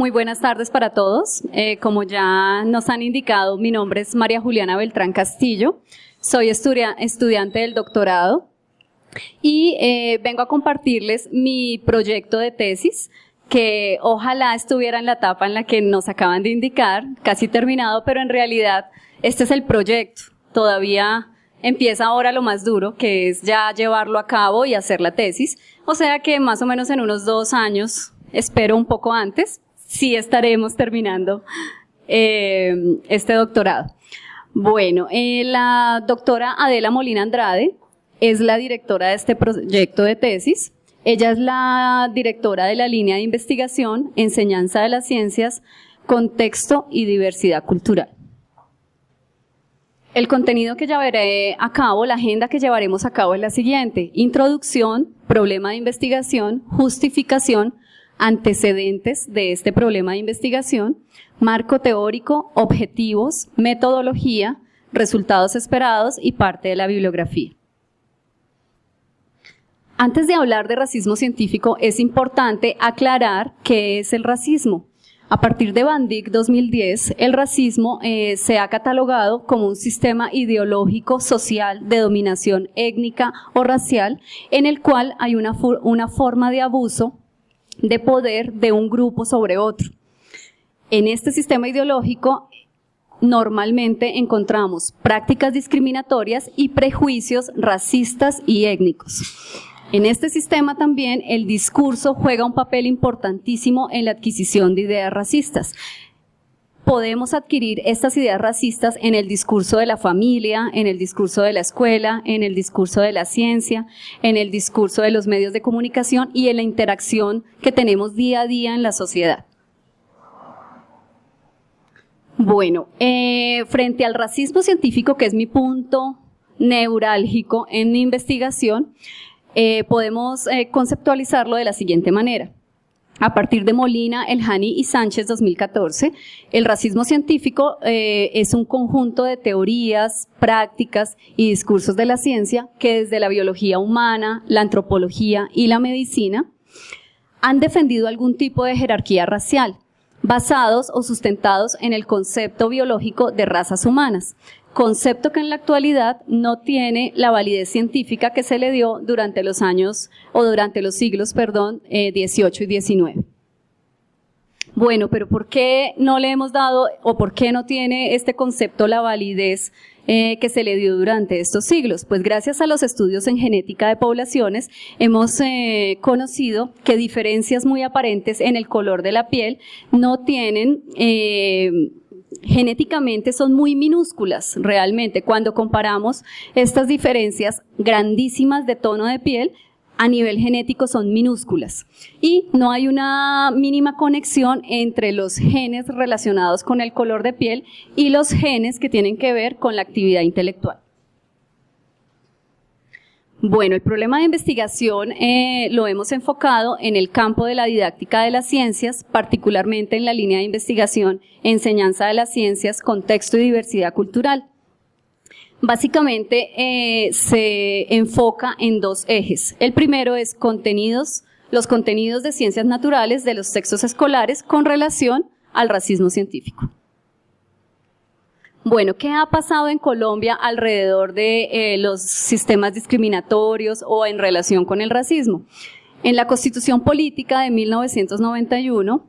muy buenas tardes para todos. Como ya nos han indicado, mi nombre es María Juliana Beltrán Castillo, soy estudiante del doctorado y vengo a compartirles mi proyecto de tesis, que ojalá estuviera en la etapa en la que nos acaban de indicar, casi terminado, pero en realidad este es el proyecto. Todavía empieza ahora lo más duro, que es ya llevarlo a cabo y hacer la tesis, o sea que más o menos en unos 2 años, espero un poco antes, sí estaremos terminando este doctorado. Bueno, la doctora Adela Molina Andrade es la directora de este proyecto de tesis. Ella es la directora de la línea de investigación, enseñanza de las ciencias, contexto y diversidad cultural. El contenido que llevaré a cabo, la agenda que llevaremos a cabo es la siguiente: introducción, problema de investigación, justificación, antecedentes de este problema de investigación, marco teórico, objetivos, metodología, resultados esperados y parte de la bibliografía. Antes de hablar de racismo científico, es importante aclarar qué es el racismo. A partir de Van Dyck 2010, el racismo se ha catalogado como un sistema ideológico social de dominación étnica o racial en el cual hay una forma de abuso de poder de un grupo sobre otro. En este sistema ideológico normalmente encontramos prácticas discriminatorias y prejuicios racistas y étnicos. En este sistema también el discurso juega un papel importantísimo en la adquisición de ideas racistas. Podemos adquirir estas ideas racistas en el discurso de la familia, en el discurso de la escuela, en el discurso de la ciencia, en el discurso de los medios de comunicación y en la interacción que tenemos día a día en la sociedad. Bueno, frente al racismo científico, que es mi punto neurálgico en mi investigación, podemos conceptualizarlo de la siguiente manera. A partir de Molina, Elhani y Sánchez 2014, el racismo científico es un conjunto de teorías, prácticas y discursos de la ciencia que desde la biología humana, la antropología y la medicina han defendido algún tipo de jerarquía racial, basados o sustentados en el concepto biológico de razas humanas, concepto que en la actualidad no tiene la validez científica que se le dio durante los siglos, XVIII y XIX. Bueno, pero ¿por qué no le hemos dado o por qué no tiene este concepto la validez que se le dio durante estos siglos? Pues gracias a los estudios en genética de poblaciones hemos conocido que diferencias muy aparentes en el color de la piel no tienen genéticamente, son muy minúsculas realmente. Cuando comparamos estas diferencias grandísimas de tono de piel, a nivel genético son minúsculas y no hay una mínima conexión entre los genes relacionados con el color de piel y los genes que tienen que ver con la actividad intelectual. Bueno, el problema de investigación lo hemos enfocado en el campo de la didáctica de las ciencias, particularmente en la línea de investigación enseñanza de las ciencias, contexto y diversidad cultural. Básicamente se enfoca en 2 ejes. El primero es los contenidos de ciencias naturales de los textos escolares con relación al racismo científico. Bueno, ¿qué ha pasado en Colombia alrededor de los sistemas discriminatorios o en relación con el racismo? En la Constitución Política de 1991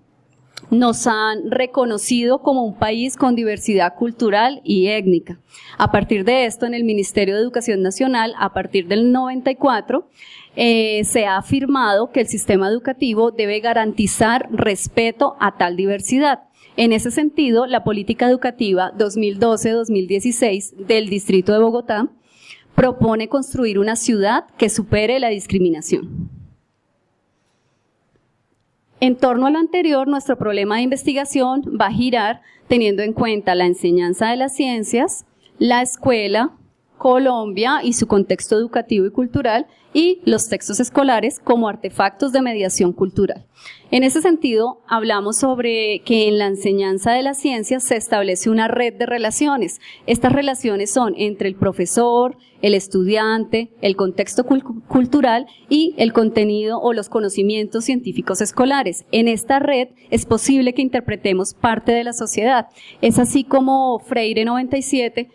nos han reconocido como un país con diversidad cultural y étnica. A partir de esto, en el Ministerio de Educación Nacional, a partir del 94, se ha afirmado que el sistema educativo debe garantizar respeto a tal diversidad. En ese sentido, la política educativa 2012-2016 del Distrito de Bogotá propone construir una ciudad que supere la discriminación. En torno a lo anterior, nuestro problema de investigación va a girar teniendo en cuenta la enseñanza de las ciencias, la escuela, Colombia y su contexto educativo y cultural, y los textos escolares como artefactos de mediación cultural. En ese sentido, hablamos sobre que en la enseñanza de las ciencias se establece una red de relaciones. Estas relaciones son entre el profesor, el estudiante, el contexto cultural y el contenido o los conocimientos científicos escolares. En esta red es posible que interpretemos parte de la sociedad. Es así como Freire 97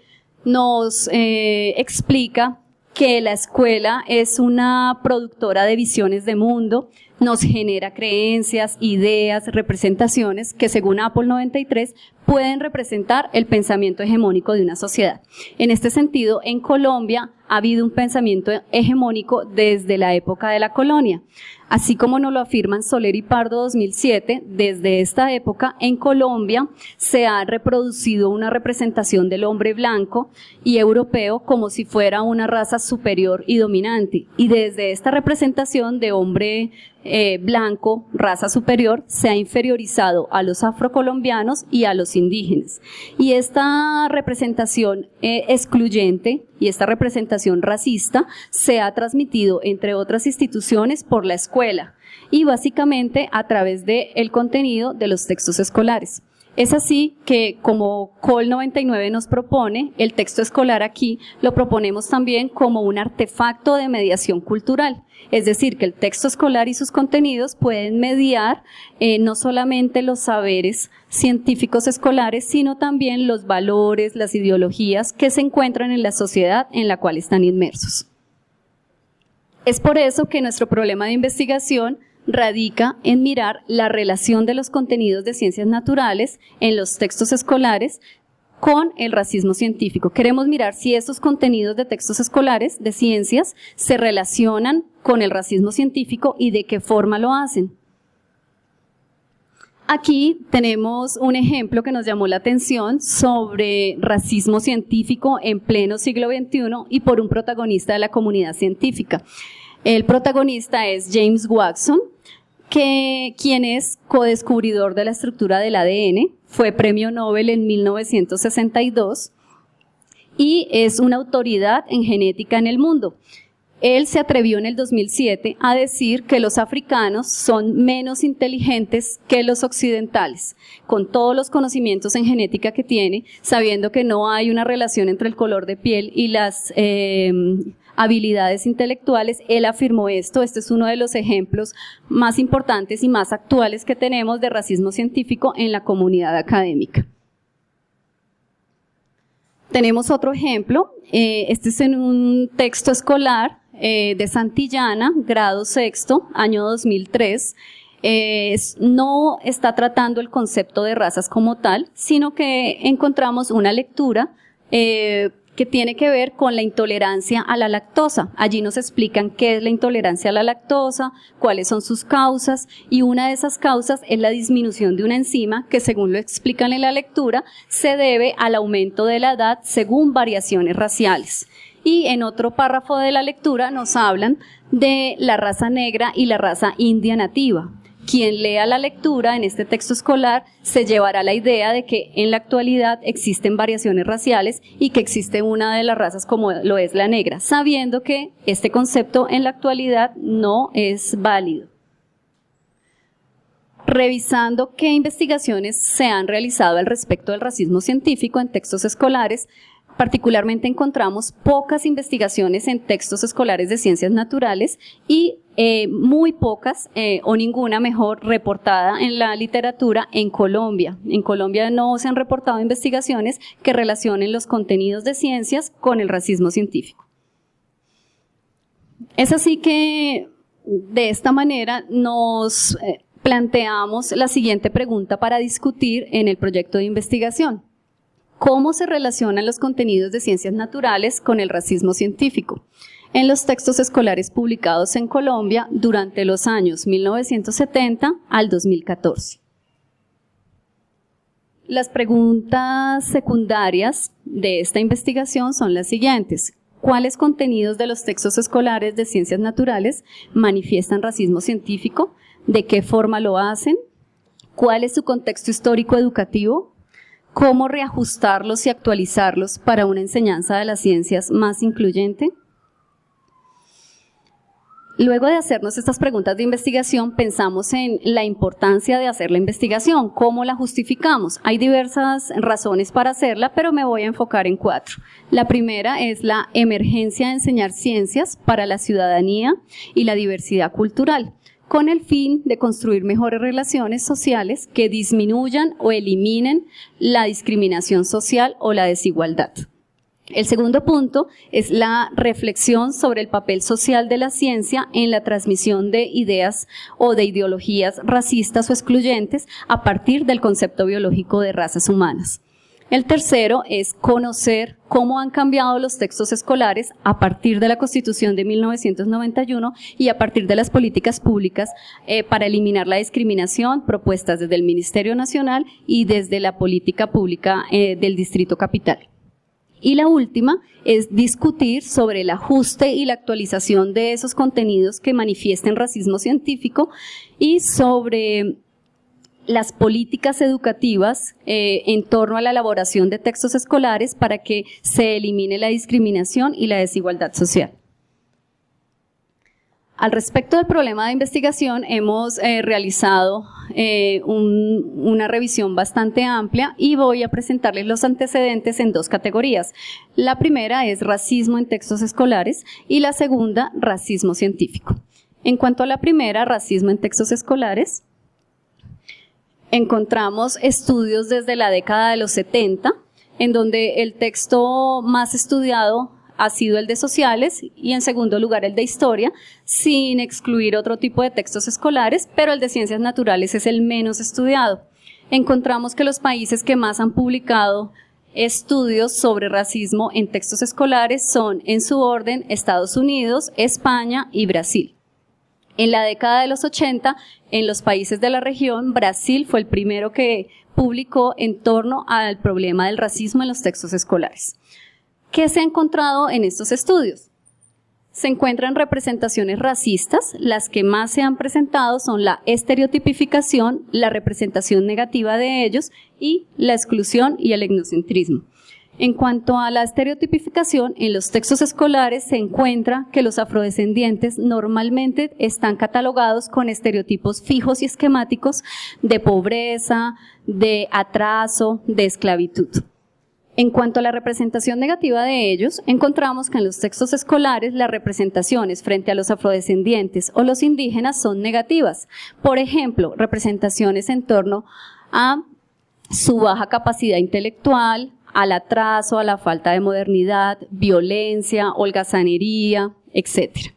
nos explica que la escuela es una productora de visiones de mundo, nos genera creencias, ideas, representaciones que según Apple 93 pueden representar el pensamiento hegemónico de una sociedad. En este sentido, en Colombia ha habido un pensamiento hegemónico desde la época de la colonia. Así como nos lo afirman Soler y Pardo 2007, desde esta época en Colombia se ha reproducido una representación del hombre blanco y europeo como si fuera una raza superior y dominante. Y desde esta representación de hombre blanco, raza superior, se ha inferiorizado a los afrocolombianos y a los indígenas. Y esta representación excluyente y esta representación racista se ha transmitido, entre otras instituciones, por la escuela y básicamente a través del contenido de los textos escolares. Es así que, como Col 99 nos propone, el texto escolar aquí lo proponemos también como un artefacto de mediación cultural. Es decir, que el texto escolar y sus contenidos pueden mediar no solamente los saberes científicos escolares, sino también los valores, las ideologías que se encuentran en la sociedad en la cual están inmersos. Es por eso que nuestro problema de investigación radica en mirar la relación de los contenidos de ciencias naturales en los textos escolares con el racismo científico. Queremos mirar si estos contenidos de textos escolares de ciencias se relacionan con el racismo científico y de qué forma lo hacen. Aquí tenemos un ejemplo que nos llamó la atención sobre racismo científico en pleno siglo XXI y por un protagonista de la comunidad científica. El protagonista es James Watson, quien es codescubridor de la estructura del ADN, fue premio Nobel en 1962 y es una autoridad en genética en el mundo. Él se atrevió en el 2007 a decir que los africanos son menos inteligentes que los occidentales, con todos los conocimientos en genética que tiene, sabiendo que no hay una relación entre el color de piel y las habilidades intelectuales. Él afirmó esto. Este es uno de los ejemplos más importantes y más actuales que tenemos de racismo científico en la comunidad académica. Tenemos otro ejemplo, este es en un texto escolar de Santillana, grado sexto, año 2003. No está tratando el concepto de razas como tal, sino que encontramos una lectura que tiene que ver con la intolerancia a la lactosa. Allí nos explican qué es la intolerancia a la lactosa, cuáles son sus causas, y una de esas causas es la disminución de una enzima que, según lo explican en la lectura, se debe al aumento de la edad según variaciones raciales. Y en otro párrafo de la lectura nos hablan de la raza negra y la raza india nativa. Quien lea la lectura en este texto escolar se llevará la idea de que en la actualidad existen variaciones raciales y que existe una de las razas como lo es la negra, sabiendo que este concepto en la actualidad no es válido. Revisando qué investigaciones se han realizado al respecto del racismo científico en textos escolares, particularmente encontramos pocas investigaciones en textos escolares de ciencias naturales y muy pocas o ninguna, mejor, reportada en la literatura en Colombia. En Colombia no se han reportado investigaciones que relacionen los contenidos de ciencias con el racismo científico. Es así que de esta manera nos planteamos la siguiente pregunta para discutir en el proyecto de investigación. ¿Cómo se relacionan los contenidos de ciencias naturales con el racismo científico? En los textos escolares publicados en Colombia durante los años 1970 al 2014. Las preguntas secundarias de esta investigación son las siguientes. ¿Cuáles contenidos de los textos escolares de ciencias naturales manifiestan racismo científico? ¿De qué forma lo hacen? ¿Cuál es su contexto histórico educativo? cómo reajustarlos y actualizarlos para una enseñanza de las ciencias más incluyente. Luego de hacernos estas preguntas de investigación, pensamos en la importancia de hacer la investigación, cómo la justificamos. Hay diversas razones para hacerla, pero me voy a enfocar en 4. La primera es la emergencia de enseñar ciencias para la ciudadanía y la diversidad cultural, con el fin de construir mejores relaciones sociales que disminuyan o eliminen la discriminación social o la desigualdad. El segundo punto es la reflexión sobre el papel social de la ciencia en la transmisión de ideas o de ideologías racistas o excluyentes a partir del concepto biológico de razas humanas. El tercero es conocer cómo han cambiado los textos escolares a partir de la Constitución de 1991 y a partir de las políticas públicas para eliminar la discriminación propuestas desde el Ministerio Nacional y desde la política pública del Distrito Capital. Y la última es discutir sobre el ajuste y la actualización de esos contenidos que manifiesten racismo científico y sobre las políticas educativas en torno a la elaboración de textos escolares para que se elimine la discriminación y la desigualdad social. Al respecto del problema de investigación, hemos realizado una revisión bastante amplia y voy a presentarles los antecedentes en 2 categorías. La primera es racismo en textos escolares y la segunda, racismo científico. En cuanto a la primera, racismo en textos escolares, encontramos estudios desde la década de los 70, en donde el texto más estudiado ha sido el de sociales y en segundo lugar el de historia, sin excluir otro tipo de textos escolares, pero el de ciencias naturales es el menos estudiado. Encontramos que los países que más han publicado estudios sobre racismo en textos escolares son, en su orden, Estados Unidos, España y Brasil. En la década de los 80, en los países de la región, Brasil fue el primero que publicó en torno al problema del racismo en los textos escolares. ¿Qué se ha encontrado en estos estudios? Se encuentran representaciones racistas, las que más se han presentado son la estereotipificación, la representación negativa de ellos y la exclusión y el etnocentrismo. En cuanto a la estereotipificación, en los textos escolares se encuentra que los afrodescendientes normalmente están catalogados con estereotipos fijos y esquemáticos de pobreza, de atraso, de esclavitud. En cuanto a la representación negativa de ellos, encontramos que en los textos escolares las representaciones frente a los afrodescendientes o los indígenas son negativas. Por ejemplo, representaciones en torno a su baja capacidad intelectual, al atraso, a la falta de modernidad, violencia, holgazanería, etc.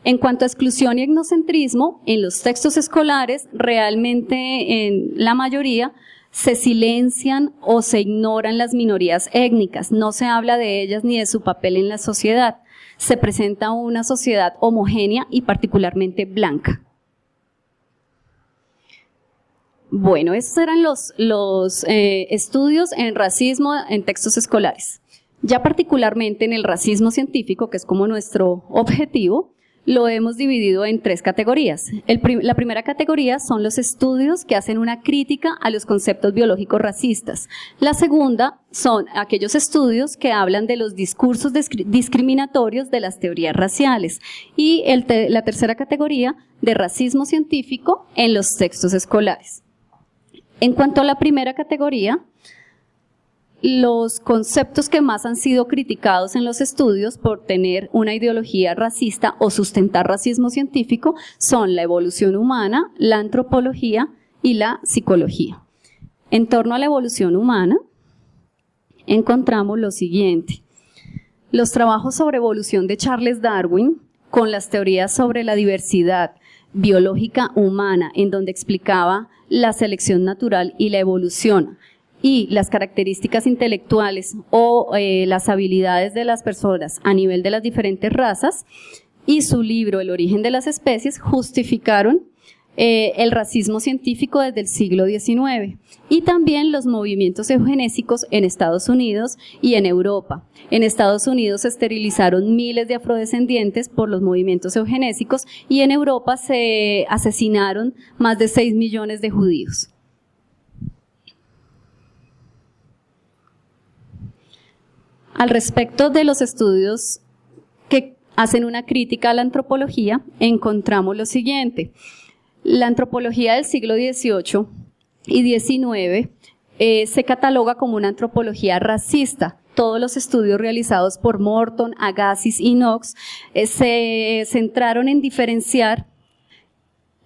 En cuanto a exclusión y etnocentrismo, en los textos escolares, realmente en la mayoría, se silencian o se ignoran las minorías étnicas, no se habla de ellas ni de su papel en la sociedad. Se presenta una sociedad homogénea y particularmente blanca. Bueno, estos eran los estudios en racismo en textos escolares. Ya particularmente en el racismo científico, que es como nuestro objetivo, lo hemos dividido en 3 categorías. La primera categoría son los estudios que hacen una crítica a los conceptos biológicos racistas. La segunda son aquellos estudios que hablan de los discursos discriminatorios de las teorías raciales. Y la tercera categoría de racismo científico en los textos escolares. En cuanto a la primera categoría, los conceptos que más han sido criticados en los estudios por tener una ideología racista o sustentar racismo científico son la evolución humana, la antropología y la psicología. En torno a la evolución humana, encontramos lo siguiente. Los trabajos sobre evolución de Charles Darwin, con las teorías sobre la diversidad biológica humana, en donde explicaba la selección natural y la evolución, y las características intelectuales o las habilidades de las personas a nivel de las diferentes razas, y su libro El origen de las especies justificaron el racismo científico desde el siglo XIX, y también los movimientos eugenésicos en Estados Unidos y en Europa. En Estados Unidos se esterilizaron miles de afrodescendientes por los movimientos eugenésicos y en Europa se asesinaron más de 6 millones de judíos. Al respecto de los estudios que hacen una crítica a la antropología, encontramos lo siguiente. La antropología del siglo XVIII y XIX se cataloga como una antropología racista. Todos los estudios realizados por Morton, Agassiz y Knox se centraron en diferenciar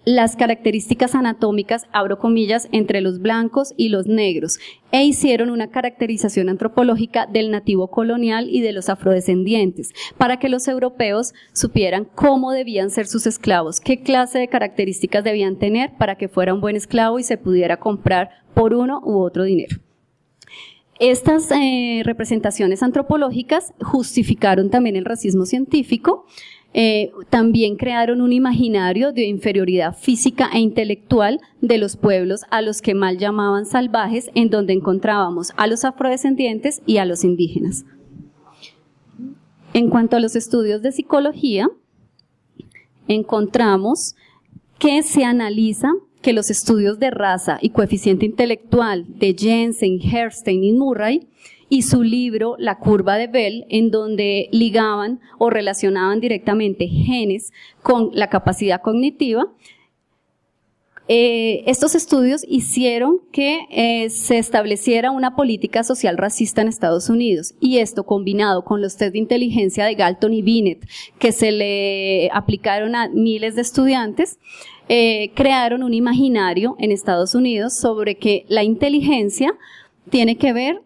las características anatómicas, abro comillas, entre los blancos y los negros, e hicieron una caracterización antropológica del nativo colonial y de los afrodescendientes, para que los europeos supieran cómo debían ser sus esclavos, qué clase de características debían tener para que fuera un buen esclavo y se pudiera comprar por uno u otro dinero. Estas representaciones antropológicas justificaron también el racismo científico. También crearon un imaginario de inferioridad física e intelectual de los pueblos a los que mal llamaban salvajes, en donde encontrábamos a los afrodescendientes y a los indígenas. En cuanto a los estudios de psicología, encontramos que se analiza que los estudios de raza y coeficiente intelectual de Jensen, Herrstein y Murray y su libro La curva de Bell, en donde ligaban o relacionaban directamente genes con la capacidad cognitiva. Estos estudios hicieron que se estableciera una política social racista en Estados Unidos, y esto combinado con los test de inteligencia de Galton y Binet, que se le aplicaron a miles de estudiantes, crearon un imaginario en Estados Unidos sobre que la inteligencia tiene que ver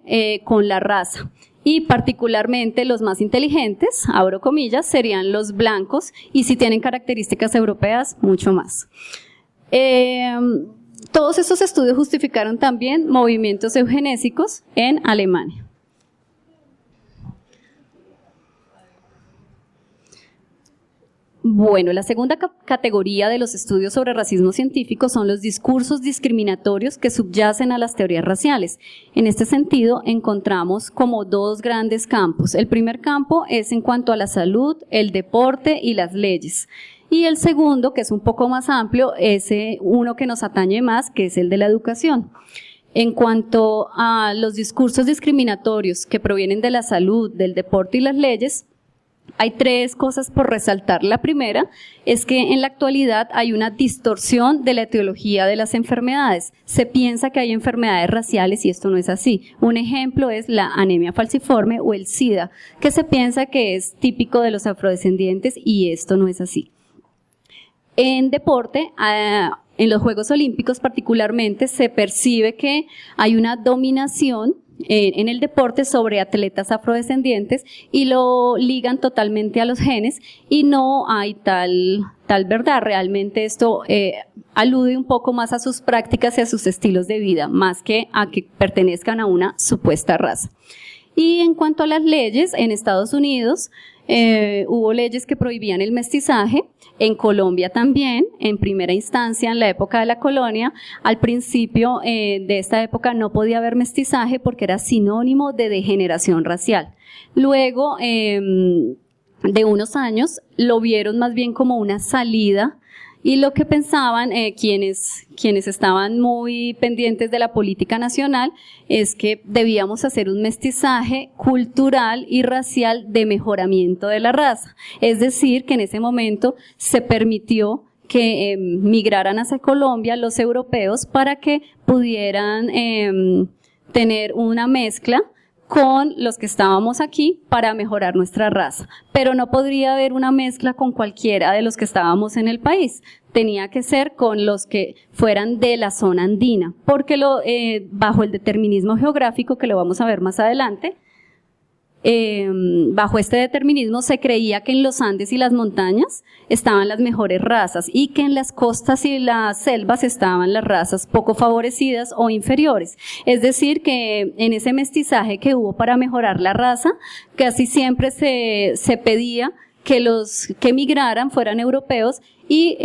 con la raza, y particularmente los más inteligentes, abro comillas, serían los blancos, y si tienen características europeas, mucho más. Todos estos estudios justificaron también movimientos eugenésicos en Alemania. Bueno, la segunda categoría de los estudios sobre racismo científico son los discursos discriminatorios que subyacen a las teorías raciales. En este sentido, encontramos como dos grandes campos. El primer campo es en cuanto a la salud, el deporte y las leyes. Y el segundo, que es un poco más amplio, es uno que nos atañe más, que es el de la educación. En cuanto a los discursos discriminatorios que provienen de la salud, del deporte y las leyes, hay tres cosas por resaltar. La primera es que en la actualidad hay una distorsión de la etiología de las enfermedades. Se piensa que hay enfermedades raciales y esto no es así. Un ejemplo es la anemia falciforme o el SIDA, que se piensa que es típico de los afrodescendientes y esto no es así. En deporte, en los Juegos Olímpicos particularmente, se percibe que hay una dominación en el deporte sobre atletas afrodescendientes y lo ligan totalmente a los genes y no hay tal verdad. Realmente esto alude un poco más a sus prácticas y a sus estilos de vida, más que a que pertenezcan a una supuesta raza. Y en cuanto a las leyes, en Estados Unidos hubo leyes que prohibían el mestizaje. En Colombia también, en primera instancia, en la época de la colonia, al principio de esta época no podía haber mestizaje porque era sinónimo de degeneración racial. Luego de unos años lo vieron más bien como una salida, y lo que pensaban quienes estaban muy pendientes de la política nacional es que debíamos hacer un mestizaje cultural y racial de mejoramiento de la raza. Es decir, que en ese momento se permitió que migraran hacia Colombia los europeos para que pudieran tener una mezcla con los que estábamos aquí para mejorar nuestra raza, pero no podría haber una mezcla con cualquiera de los que estábamos en el país, tenía que ser con los que fueran de la zona andina, porque bajo el determinismo geográfico, que lo vamos a ver más adelante, bajo este determinismo se creía que en los Andes y las montañas estaban las mejores razas y que en las costas y las selvas estaban las razas poco favorecidas o inferiores. Es decir, que en ese mestizaje que hubo para mejorar la raza, casi siempre se pedía que los que migraran fueran europeos y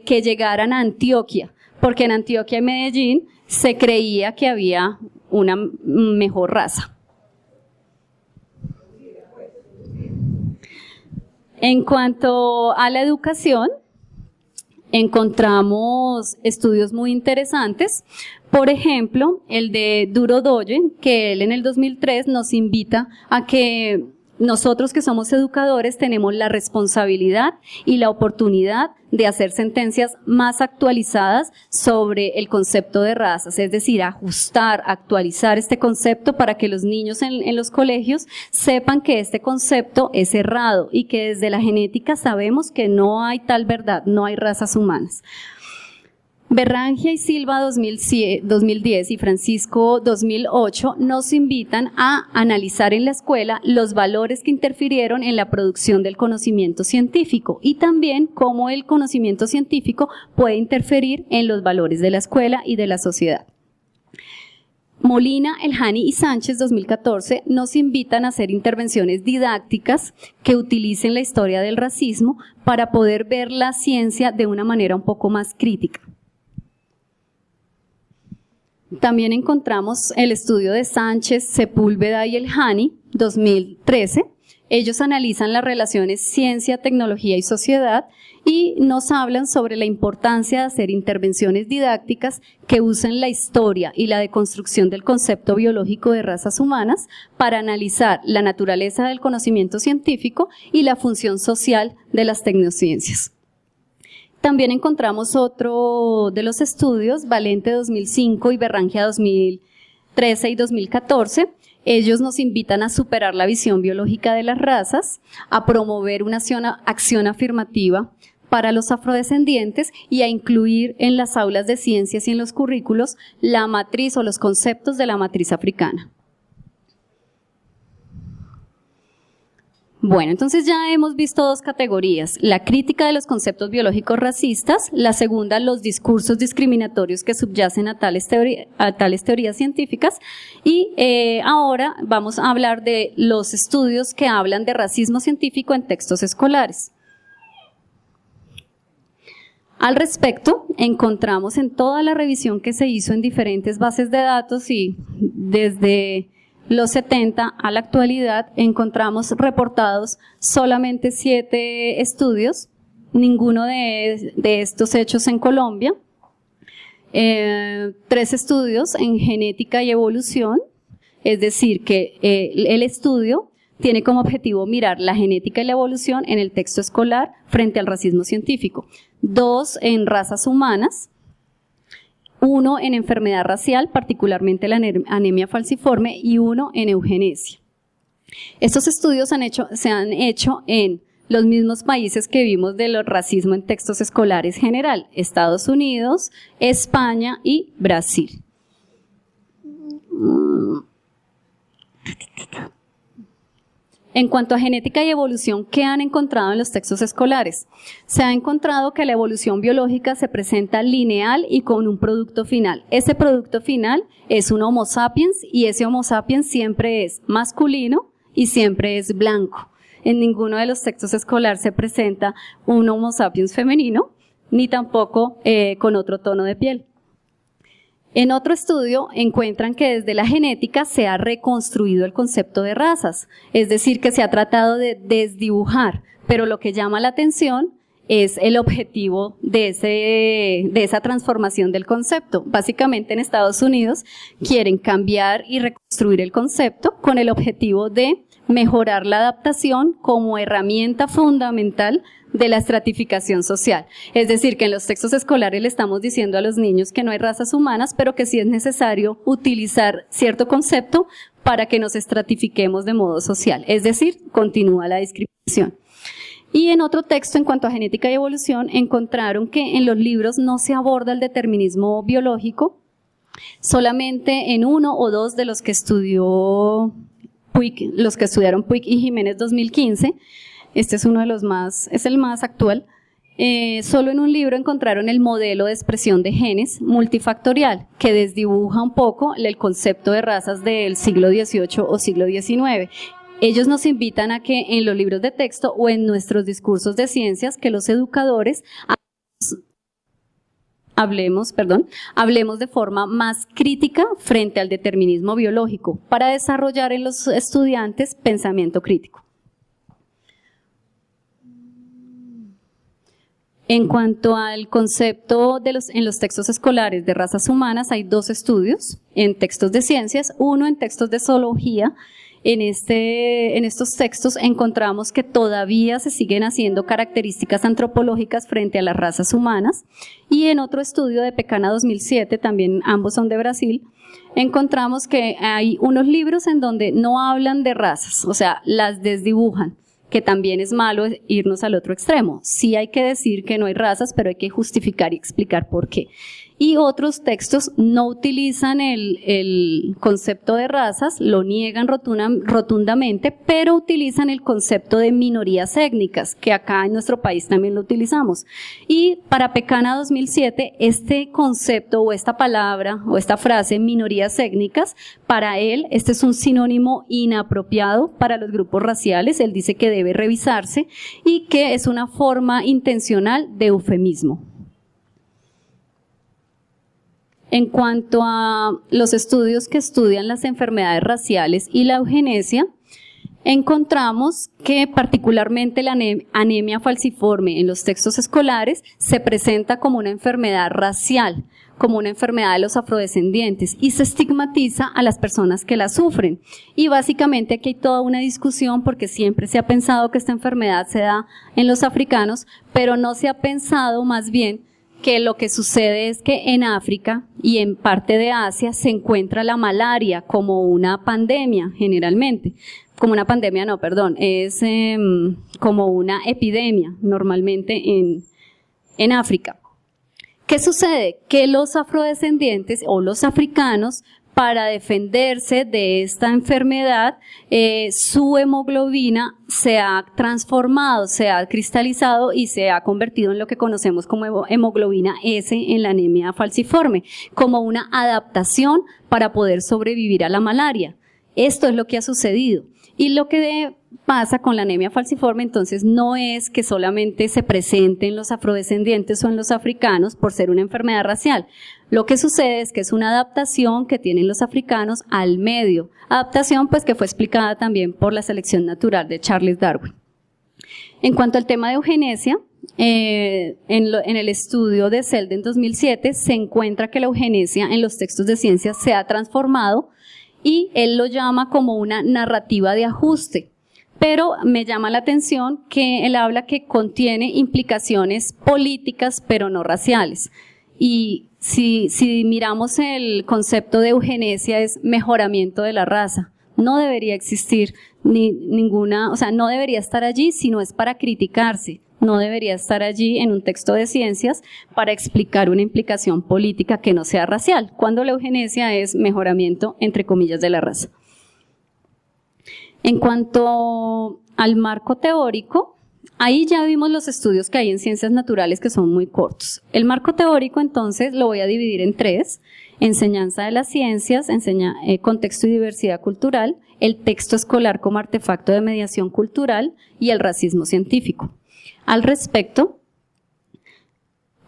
que llegaran a Antioquia, porque en Antioquia y Medellín se creía que había una mejor raza. En cuanto a la educación, encontramos estudios muy interesantes. Por ejemplo, el de Duro Doye, que él en el 2003 nos invita a que nosotros que somos educadores tenemos la responsabilidad y la oportunidad de hacer sentencias más actualizadas sobre el concepto de razas, es decir, ajustar, actualizar este concepto para que los niños en los colegios sepan que este concepto es errado y que desde la genética sabemos que no hay tal verdad, no hay razas humanas. Berrangia y Silva 2010 y Francisco 2008 nos invitan a analizar en la escuela los valores que interfirieron en la producción del conocimiento científico y también cómo el conocimiento científico puede interferir en los valores de la escuela y de la sociedad. Molina, Eljani y Sánchez 2014 nos invitan a hacer intervenciones didácticas que utilicen la historia del racismo para poder ver la ciencia de una manera un poco más crítica. También encontramos el estudio de Sánchez, Sepúlveda y Eljani, 2013. Ellos analizan las relaciones ciencia, tecnología y sociedad y nos hablan sobre la importancia de hacer intervenciones didácticas que usen la historia y la deconstrucción del concepto biológico de razas humanas para analizar la naturaleza del conocimiento científico y la función social de las tecnociencias. También encontramos otro de los estudios, Valente 2005 y Berrangia 2013 y 2014. Ellos nos invitan a superar la visión biológica de las razas, a promover una acción afirmativa para los afrodescendientes y a incluir en las aulas de ciencias y en los currículos la matriz o los conceptos de la matriz africana. Bueno, entonces ya hemos visto dos categorías, la crítica de los conceptos biológicos racistas, la segunda, los discursos discriminatorios que subyacen a tales teorías científicas y ahora vamos a hablar de los estudios que hablan de racismo científico en textos escolares. Al respecto, encontramos en toda la revisión que se hizo en diferentes bases de datos y desde los 70 a la actualidad encontramos reportados solamente 7 estudios, ninguno de estos hechos en Colombia, 3 estudios en genética y evolución, es decir que el estudio tiene como objetivo mirar la genética y la evolución en el texto escolar frente al racismo científico, 2 en razas humanas, 1 en enfermedad racial, particularmente la anemia falciforme, y 1 en eugenesia. Estos estudios se han hecho en los mismos países que vimos del racismo en textos escolares general, Estados Unidos, España y Brasil. En cuanto a genética y evolución, ¿qué han encontrado en los textos escolares? Se ha encontrado que la evolución biológica se presenta lineal y con un producto final. Ese producto final es un Homo sapiens y ese Homo sapiens siempre es masculino y siempre es blanco. En ninguno de los textos escolares se presenta un Homo sapiens femenino, ni tampoco con otro tono de piel. En otro estudio encuentran que desde la genética se ha reconstruido el concepto de razas, es decir, que se ha tratado de desdibujar, pero lo que llama la atención es el objetivo de esa transformación del concepto. Básicamente en Estados Unidos quieren cambiar y reconstruir el concepto con el objetivo de mejorar la adaptación como herramienta fundamental de la estratificación social. Es decir, que en los textos escolares le estamos diciendo a los niños que no hay razas humanas, pero que sí es necesario utilizar cierto concepto para que nos estratifiquemos de modo social. Es decir, continúa la discriminación. Y en otro texto, en cuanto a genética y evolución, encontraron que en los libros no se aborda el determinismo biológico, solamente en 1 o 2 de los que estudiaron Puig y Jiménez 2015, este es uno de los más, es el más actual, solo en un libro encontraron el modelo de expresión de genes multifactorial, que desdibuja un poco el concepto de razas del siglo XVIII o siglo XIX. Ellos nos invitan a que en los libros de texto o en nuestros discursos de ciencias, que los educadores hablemos de forma más crítica frente al determinismo biológico, para desarrollar en los estudiantes pensamiento crítico. En cuanto al concepto en los textos escolares de razas humanas, hay 2 estudios en textos de ciencias, uno en textos de zoología. En estos textos encontramos que todavía se siguen haciendo características antropológicas frente a las razas humanas, y en otro estudio de Pecana 2007, también ambos son de Brasil, encontramos que hay unos libros en donde no hablan de razas, o sea, las desdibujan, que también es malo irnos al otro extremo. Sí hay que decir que no hay razas, pero hay que justificar y explicar por qué. Y otros textos no utilizan el concepto de razas, lo niegan rotundamente, pero utilizan el concepto de minorías étnicas, que acá en nuestro país también lo utilizamos. Y para Pecana 2007, este concepto o esta palabra o esta frase, minorías étnicas, para él este es un sinónimo inapropiado para los grupos raciales. Él dice que debe revisarse y que es una forma intencional de eufemismo. En cuanto a los estudios que estudian las enfermedades raciales y la eugenesia, encontramos que particularmente la anemia falciforme en los textos escolares se presenta como una enfermedad racial, como una enfermedad de los afrodescendientes, y se estigmatiza a las personas que la sufren. Y básicamente aquí hay toda una discusión, porque siempre se ha pensado que esta enfermedad se da en los africanos, pero no se ha pensado más bien que lo que sucede es que en África y en parte de Asia se encuentra la malaria como una pandemia generalmente. Como una pandemia, no, perdón, es como una epidemia normalmente en África. ¿Qué sucede? Que los afrodescendientes o los africanos, para defenderse de esta enfermedad, su hemoglobina se ha transformado, se ha cristalizado y se ha convertido en lo que conocemos como hemoglobina S en la anemia falciforme, como una adaptación para poder sobrevivir a la malaria. Esto es lo que ha sucedido. Y lo que pasa con la anemia falciforme, entonces, no es que solamente se presente en los afrodescendientes o en los africanos por ser una enfermedad racial. Lo que sucede es que es una adaptación que tienen los africanos al medio. Adaptación, pues, que fue explicada también por la selección natural de Charles Darwin. En cuanto al tema de eugenesia, en el estudio de Selden 2007 se encuentra que la eugenesia en los textos de ciencias se ha transformado, y él lo llama como una narrativa de ajuste. Pero me llama la atención que él habla que contiene implicaciones políticas, pero no raciales. Y si miramos el concepto de eugenesia, es mejoramiento de la raza. No debería existir ninguna, o sea, no debería estar allí si no es para criticarse. No debería estar allí en un texto de ciencias para explicar una implicación política que no sea racial, cuando la eugenesia es mejoramiento, entre comillas, de la raza. En cuanto al marco teórico, ahí ya vimos los estudios que hay en ciencias naturales que son muy cortos. El marco teórico, entonces, lo voy a dividir en 3. Enseñanza de las ciencias, contexto y diversidad cultural, el texto escolar como artefacto de mediación cultural y el racismo científico. Al respecto,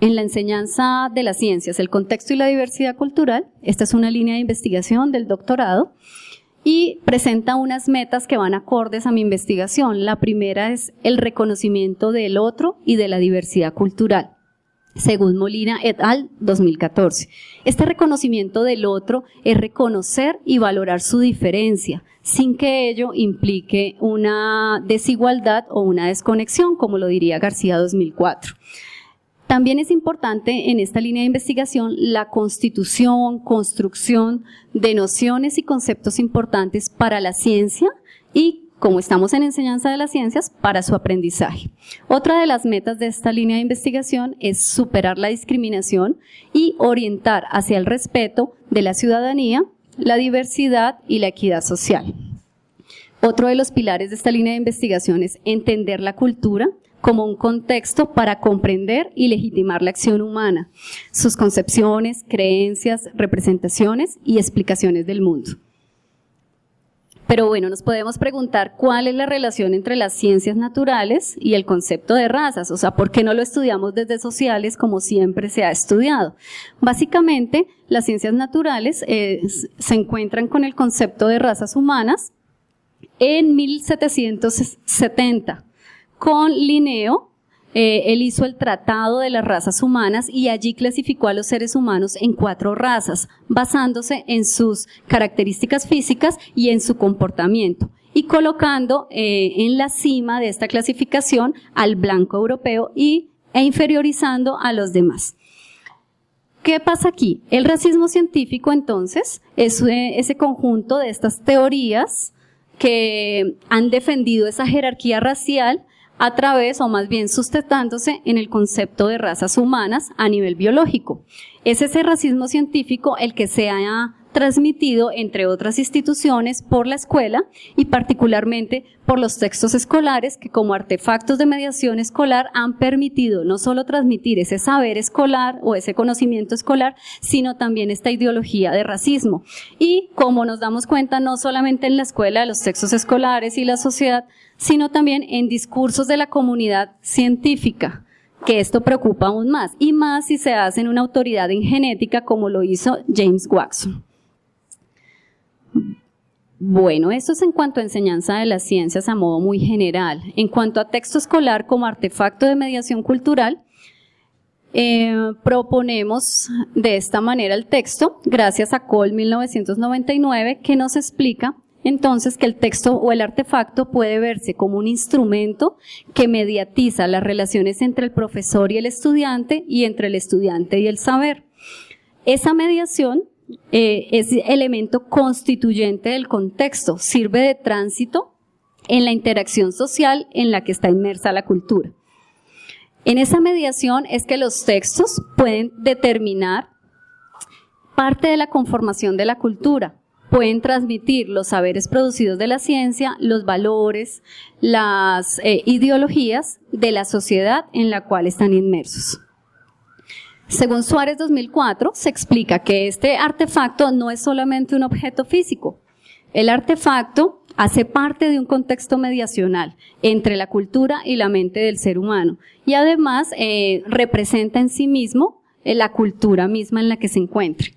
en la enseñanza de las ciencias, el contexto y la diversidad cultural, esta es una línea de investigación del doctorado y presenta unas metas que van acordes a mi investigación. La primera es el reconocimiento del otro y de la diversidad cultural, según Molina et al. 2014. Este reconocimiento del otro es reconocer y valorar su diferencia, sin que ello implique una desigualdad o una desconexión, como lo diría García 2004. También es importante en esta línea de investigación la constitución, construcción de nociones y conceptos importantes para la ciencia y, como estamos en enseñanza de las ciencias, para su aprendizaje. Otra de las metas de esta línea de investigación es superar la discriminación y orientar hacia el respeto de la ciudadanía, la diversidad y la equidad social. Otro de los pilares de esta línea de investigación es entender la cultura como un contexto para comprender y legitimar la acción humana, sus concepciones, creencias, representaciones y explicaciones del mundo. Pero bueno, nos podemos preguntar cuál es la relación entre las ciencias naturales y el concepto de razas, o sea, ¿por qué no lo estudiamos desde sociales como siempre se ha estudiado? Básicamente, las ciencias naturales se encuentran con el concepto de razas humanas en 1770, con Linneo Él hizo el Tratado de las Razas Humanas y allí clasificó a los seres humanos en 4 razas, basándose en sus características físicas y en su comportamiento, y colocando en la cima de esta clasificación al blanco europeo e inferiorizando a los demás. ¿Qué pasa aquí? El racismo científico, entonces, es ese conjunto de estas teorías que han defendido esa jerarquía racial a través, o más bien sustentándose en el concepto de razas humanas a nivel biológico. Es ese racismo científico el que se ha transmitido entre otras instituciones por la escuela y particularmente por los textos escolares que como artefactos de mediación escolar han permitido no solo transmitir ese saber escolar o ese conocimiento escolar, sino también esta ideología de racismo. Y como nos damos cuenta, no solamente en la escuela, los textos escolares y la sociedad, sino también en discursos de la comunidad científica, que esto preocupa aún más, y más si se hace en una autoridad en genética como lo hizo James Watson. Bueno, esto es en cuanto a enseñanza de las ciencias a modo muy general. En cuanto a texto escolar como artefacto de mediación cultural, proponemos de esta manera el texto, gracias a Cole 1999, que nos explica entonces que el texto o el artefacto puede verse como un instrumento que mediatiza las relaciones entre el profesor y el estudiante y entre el estudiante y el saber. Esa mediación es elemento constituyente del contexto, sirve de tránsito en la interacción social en la que está inmersa la cultura. En esa mediación es que los textos pueden determinar parte de la conformación de la cultura, pueden transmitir los saberes producidos de la ciencia, los valores, las ideologías de la sociedad en la cual están inmersos. Según Suárez 2004, se explica que este artefacto no es solamente un objeto físico. El artefacto hace parte de un contexto mediacional entre la cultura y la mente del ser humano y además representa en sí mismo la cultura misma en la que se encuentre.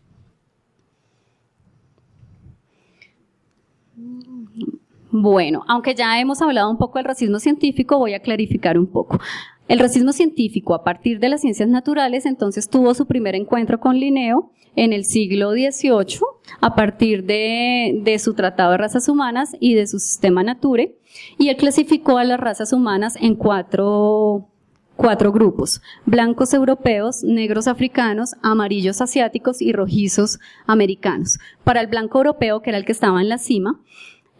Bueno, aunque ya hemos hablado un poco del racismo científico, voy a clarificar un poco. El racismo científico, a partir de las ciencias naturales, entonces tuvo su primer encuentro con Linneo en el siglo XVIII, a partir de su Tratado de Razas Humanas y de su Sistema Nature, y él clasificó a las razas humanas en cuatro grupos: blancos europeos, negros africanos, amarillos asiáticos y rojizos americanos. Para el blanco europeo, que era el que estaba en la cima,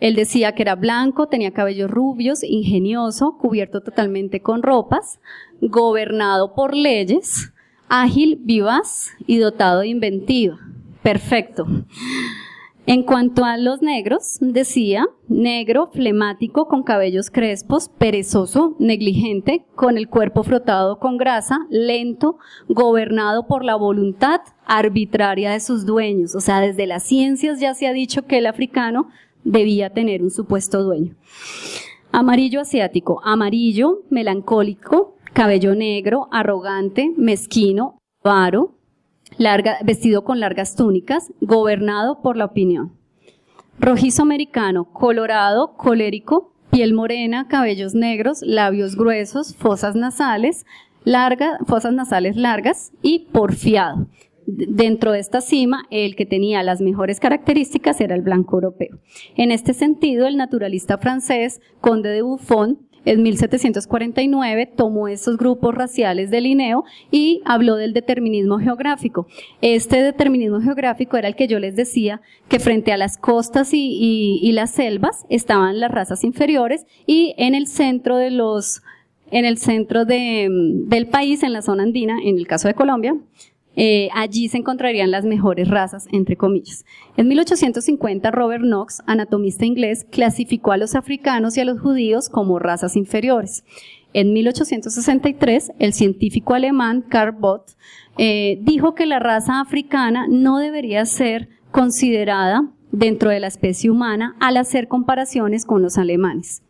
él decía que era blanco, tenía cabellos rubios, ingenioso, cubierto totalmente con ropas, gobernado por leyes, ágil, vivaz y dotado de inventiva. Perfecto. En cuanto a los negros, decía negro, flemático, con cabellos crespos, perezoso, negligente, con el cuerpo frotado con grasa, lento, gobernado por la voluntad arbitraria de sus dueños. O sea, desde las ciencias ya se ha dicho que el africano debía tener un supuesto dueño. Amarillo asiático, amarillo, melancólico, cabello negro, arrogante, mezquino, avaro, vestido con largas túnicas, gobernado por la opinión. Rojizo americano, colorado, colérico, piel morena, cabellos negros, labios gruesos, fosas nasales largas y porfiado. Dentro de esta cima, el que tenía las mejores características era el blanco europeo. En este sentido, el naturalista francés Conde de Buffon, en 1749, tomó estos grupos raciales de Linneo y habló del determinismo geográfico. Este determinismo geográfico era el que yo les decía, que frente a las costas y las selvas estaban las razas inferiores, y en el centro del país, en la zona andina, en el caso de Colombia, allí se encontrarían las mejores razas, entre comillas. En 1850, Robert Knox, anatomista inglés, clasificó a los africanos y a los judíos como razas inferiores. En 1863, el científico alemán Karl Vogt dijo que la raza africana no debería ser considerada dentro de la especie humana al hacer comparaciones con los alemanes.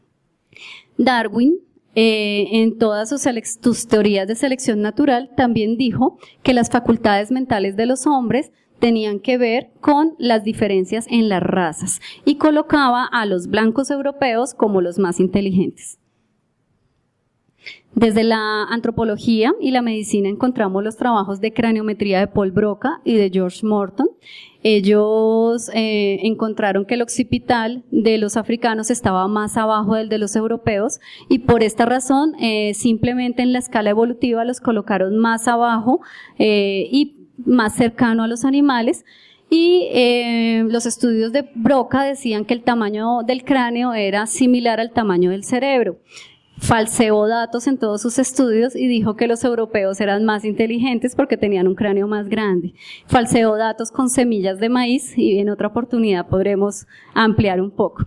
Darwin, en todas sus teorías de selección natural, también dijo que las facultades mentales de los hombres tenían que ver con las diferencias en las razas y colocaba a los blancos europeos como los más inteligentes. Desde la antropología y la medicina encontramos los trabajos de craniometría de Paul Broca y de George Morton. Ellos encontraron que el occipital de los africanos estaba más abajo del de los europeos y por esta razón simplemente en la escala evolutiva los colocaron más abajo y más cercano a los animales. Y los estudios de Broca decían que el tamaño del cráneo era similar al tamaño del cerebro. Falseó datos en todos sus estudios y dijo que los europeos eran más inteligentes porque tenían un cráneo más grande. Falseó datos con semillas de maíz y en otra oportunidad podremos ampliar un poco.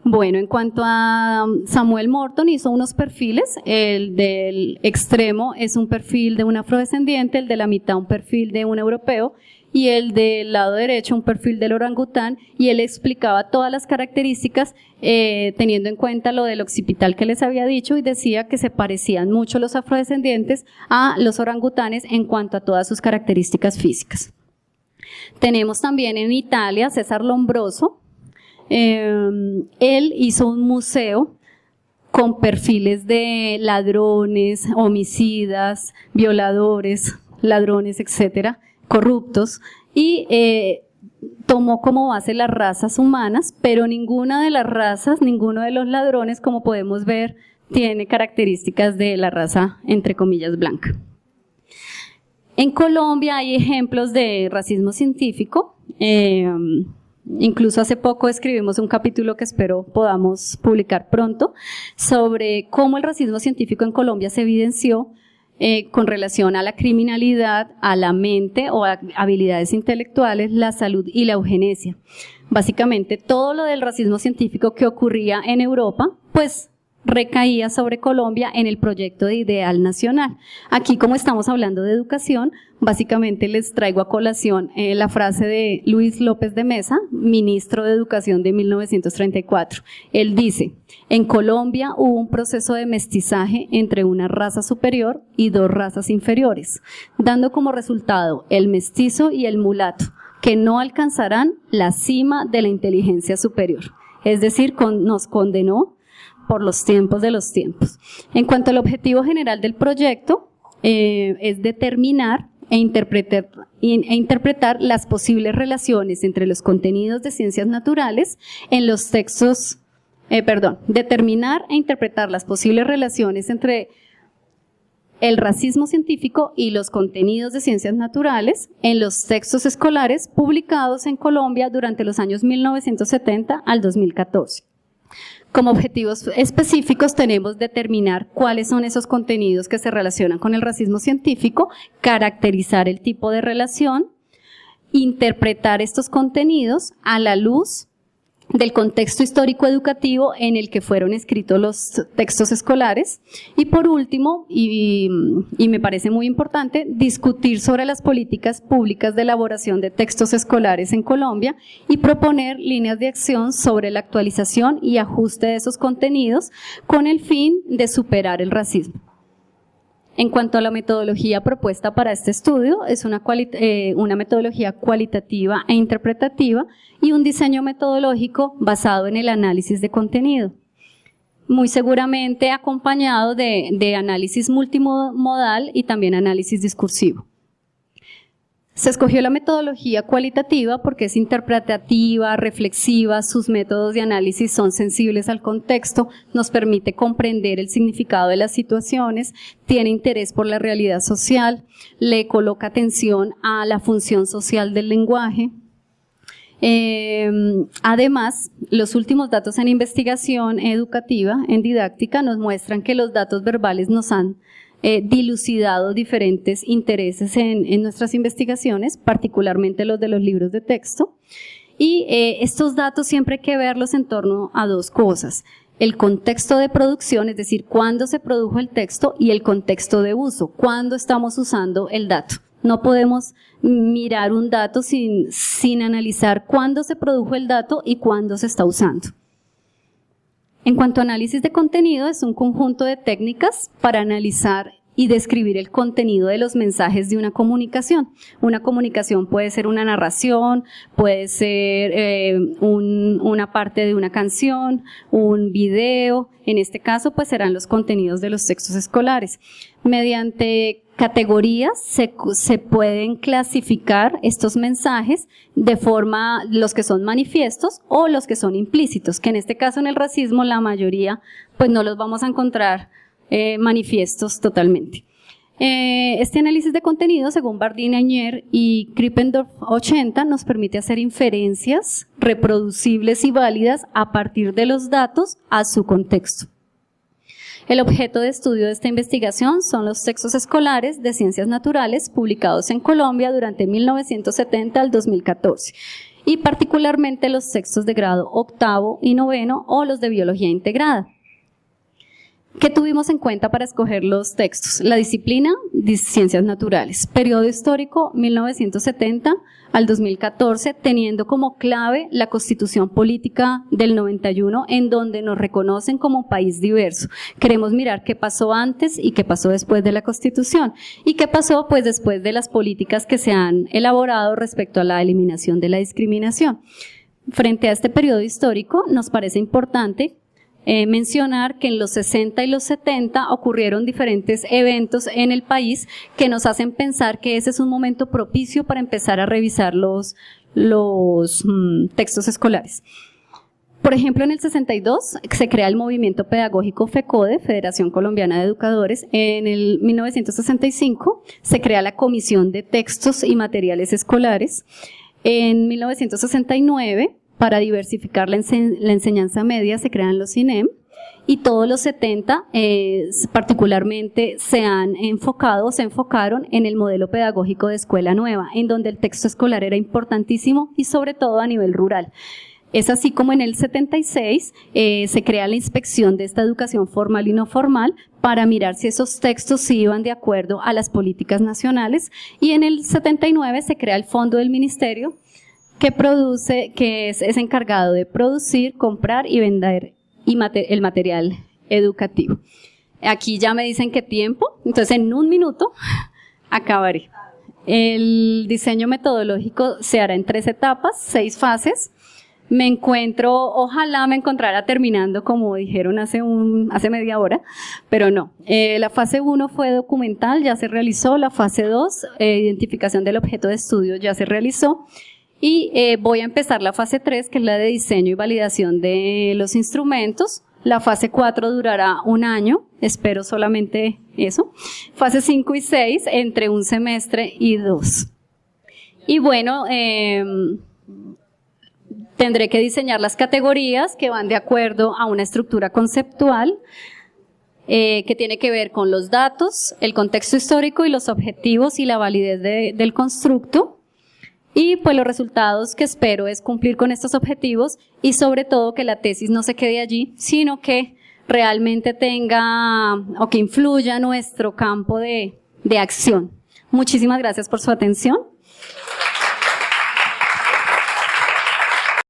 Bueno, en cuanto a Samuel Morton, hizo unos perfiles. El del extremo es un perfil de un afrodescendiente, el de la mitad un perfil de un europeo y el del lado derecho un perfil del orangután, y él explicaba todas las características teniendo en cuenta lo del occipital que les había dicho, y decía que se parecían mucho los afrodescendientes a los orangutanes en cuanto a todas sus características físicas. Tenemos también en Italia César Lombroso. Él hizo un museo con perfiles de ladrones, homicidas, violadores, ladrones, etcétera, corruptos, y tomó como base las razas humanas, pero ninguna de las razas, ninguno de los ladrones, como podemos ver, tiene características de la raza, entre comillas, blanca. En Colombia hay ejemplos de racismo científico. Incluso hace poco escribimos un capítulo que espero podamos publicar pronto sobre cómo el racismo científico en Colombia se evidenció con relación a la criminalidad, a la mente o a habilidades intelectuales, la salud y la eugenesia. Básicamente todo lo del racismo científico que ocurría en Europa, pues recaía sobre Colombia en el proyecto de ideal nacional. Aquí, como estamos hablando de educación, básicamente les traigo a colación la frase de Luis López de Mesa, ministro de Educación de 1934. Él dice: en Colombia hubo un proceso de mestizaje entre una raza superior y dos razas inferiores, dando como resultado el mestizo y el mulato, que no alcanzarán la cima de la inteligencia superior. Es decir, nos condenó por los tiempos de los tiempos. En cuanto al objetivo general del proyecto, es determinar e interpretar las posibles relaciones entre los contenidos de ciencias naturales en los textos, determinar e interpretar las posibles relaciones entre el racismo científico y los contenidos de ciencias naturales en los textos escolares publicados en Colombia durante los años 1970 al 2014. Como objetivos específicos tenemos determinar cuáles son esos contenidos que se relacionan con el racismo científico, caracterizar el tipo de relación, interpretar estos contenidos a la luz del contexto histórico educativo en el que fueron escritos los textos escolares, y por último, y me parece muy importante, discutir sobre las políticas públicas de elaboración de textos escolares en Colombia y proponer líneas de acción sobre la actualización y ajuste de esos contenidos con el fin de superar el racismo. En cuanto a la metodología propuesta para este estudio, es una metodología cualitativa e interpretativa y un diseño metodológico basado en el análisis de contenido, muy seguramente acompañado de análisis multimodal y también análisis discursivo. Se escogió la metodología cualitativa porque es interpretativa, reflexiva, sus métodos de análisis son sensibles al contexto, nos permite comprender el significado de las situaciones, tiene interés por la realidad social, le coloca atención a la función social del lenguaje. Además, los últimos datos en investigación educativa, en didáctica, nos muestran que los datos verbales nos han dilucidado diferentes intereses en nuestras investigaciones, particularmente los de los libros de texto. Y estos datos siempre hay que verlos en torno a dos cosas: el contexto de producción, es decir, cuándo se produjo el texto, y el contexto de uso, cuándo estamos usando el dato. No podemos mirar un dato sin analizar cuándo se produjo el dato y cuándo se está usando. En cuanto a análisis de contenido, es un conjunto de técnicas para analizar y describir el contenido de los mensajes de una comunicación. Una comunicación puede ser una narración, puede ser una parte de una canción, un video. En este caso, pues serán los contenidos de los textos escolares. Mediante categorías se pueden clasificar estos mensajes de forma, los que son manifiestos o los que son implícitos, que en este caso en el racismo la mayoría pues no los vamos a encontrar manifiestos totalmente. Este análisis de contenido, según Bardini-Añer y Krippendorf 80, nos permite hacer inferencias reproducibles y válidas a partir de los datos a su contexto. El objeto de estudio de esta investigación son los textos escolares de ciencias naturales publicados en Colombia durante 1970 al 2014 y particularmente los textos de grado octavo y noveno o los de biología integrada. ¿Qué tuvimos en cuenta para escoger los textos? La disciplina, ciencias naturales, periodo histórico 1970 al 2014, teniendo como clave la Constitución Política del 91, en donde nos reconocen como país diverso. Queremos mirar qué pasó antes y qué pasó después de la Constitución, y qué pasó pues después de las políticas que se han elaborado respecto a la eliminación de la discriminación. Frente a este periodo histórico, nos parece importante mencionar que en los 60 y los 70 ocurrieron diferentes eventos en el país que nos hacen pensar que ese es un momento propicio para empezar a revisar los textos escolares. Por ejemplo, en el 62 se crea el movimiento pedagógico FECODE, Federación Colombiana de Educadores. En el 1965 se crea la Comisión de Textos y Materiales Escolares. En 1969, para diversificar la enseñanza media, se crean los CINEM, y todos los 70 particularmente se enfocaron en el modelo pedagógico de escuela nueva, en donde el texto escolar era importantísimo y sobre todo a nivel rural. Es así como en el 76 se crea la inspección de esta educación formal y no formal para mirar si esos textos sí iban de acuerdo a las políticas nacionales, y en el 79 se crea el Fondo del Ministerio que es encargado de producir, comprar y vender el material educativo. Aquí ya me dicen qué tiempo, entonces en un minuto acabaré. El diseño metodológico se hará en 3 etapas, 6 fases. Ojalá me encontrara terminando como dijeron hace media hora, pero no. La fase 1 fue documental, ya se realizó. La fase 2, identificación del objeto de estudio, ya se realizó. Y voy a empezar la fase 3, que es la de diseño y validación de los instrumentos. La fase 4 durará 1 año, espero solamente eso. Fase 5 y 6, entre 1 semestre y 2. Y bueno, tendré que diseñar las categorías que van de acuerdo a una estructura conceptual que tiene que ver con los datos, el contexto histórico y los objetivos y la validez del constructo. Y pues los resultados que espero es cumplir con estos objetivos y sobre todo que la tesis no se quede allí, sino que realmente tenga o que influya nuestro campo de acción. Muchísimas gracias por su atención.